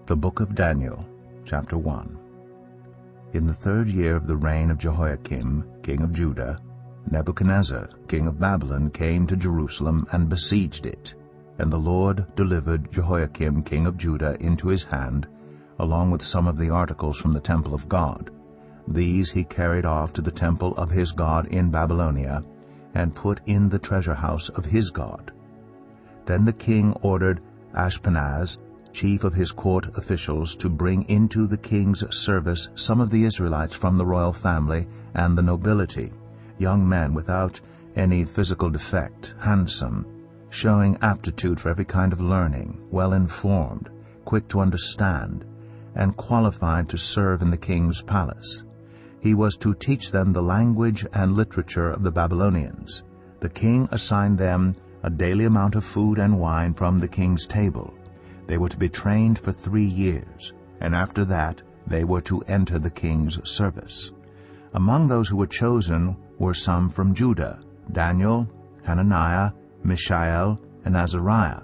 The Book of Daniel, Chapter 1. In the 3rd year of the reign of Jehoiakim, king of Judah, Nebuchadnezzar, king of Babylon, came to Jerusalem and besieged it. And the Lord delivered Jehoiakim, king of Judah, into his hand, along with some of the articles from the temple of God. These he carried off to the temple of his God in Babylonia, and put in the treasure house of his God. Then the king ordered Ashpenaz, chief of his court officials, to bring into the king's service some of the Israelites from the royal family and the nobility, young men without any physical defect, handsome, showing aptitude for every kind of learning, well-informed, quick to understand, and qualified to serve in the king's palace. He was to teach them the language and literature of the Babylonians. The king assigned them a daily amount of food and wine from the king's table. They were to be trained for 3 years, and after that they were to enter the king's service. Among those who were chosen were some from Judah: Daniel, Hananiah, Mishael, and Azariah.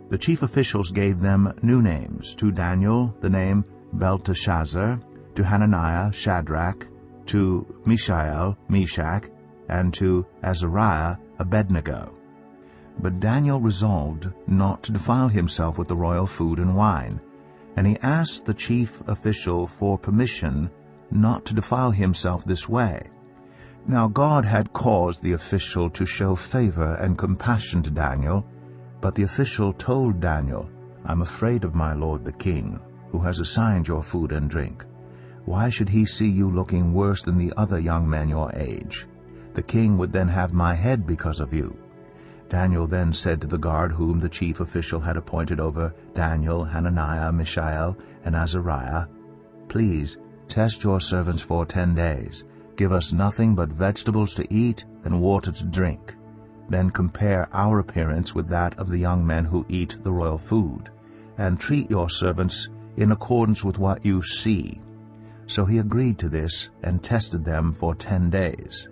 The chief officials gave them new names: to Daniel the name Belteshazzar, to Hananiah Shadrach, to Mishael Meshach, and to Azariah Abednego. But Daniel resolved not to defile himself with the royal food and wine, and he asked the chief official for permission not to defile himself this way. Now God had caused the official to show favor and compassion to Daniel, but the official told Daniel, "I'm afraid of my lord the king, who has assigned your food and drink. Why should he see you looking worse than the other young men your age? The king would then have my head because of you." Daniel then said to the guard whom the chief official had appointed over Daniel, Hananiah, Mishael, and Azariah, "Please test your servants for 10 days. Give us nothing but vegetables to eat and water to drink. Then compare our appearance with that of the young men who eat the royal food, and treat your servants in accordance with what you see." So he agreed to this and tested them for 10 days.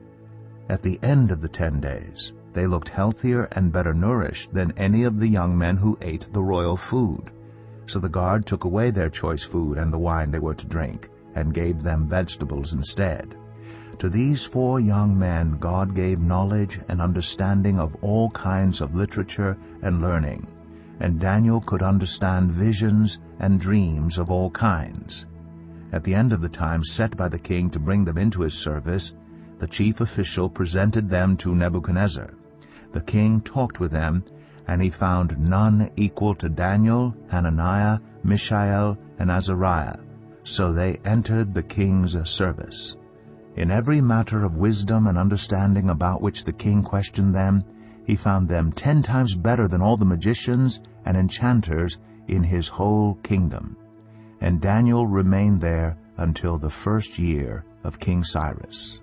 At the end of the 10 days, they looked healthier and better nourished than any of the young men who ate the royal food. So the guard took away their choice food and the wine they were to drink, and gave them vegetables instead. To these 4 young men God gave knowledge and understanding of all kinds of literature and learning, and Daniel could understand visions and dreams of all kinds. At the end of the time set by the king to bring them into his service, the chief official presented them to Nebuchadnezzar. The king talked with them, and he found none equal to Daniel, Hananiah, Mishael, and Azariah, so they entered the king's service. In every matter of wisdom and understanding about which the king questioned them, he found them 10 times better than all the magicians and enchanters in his whole kingdom. And Daniel remained there until the 1st year of King Cyrus.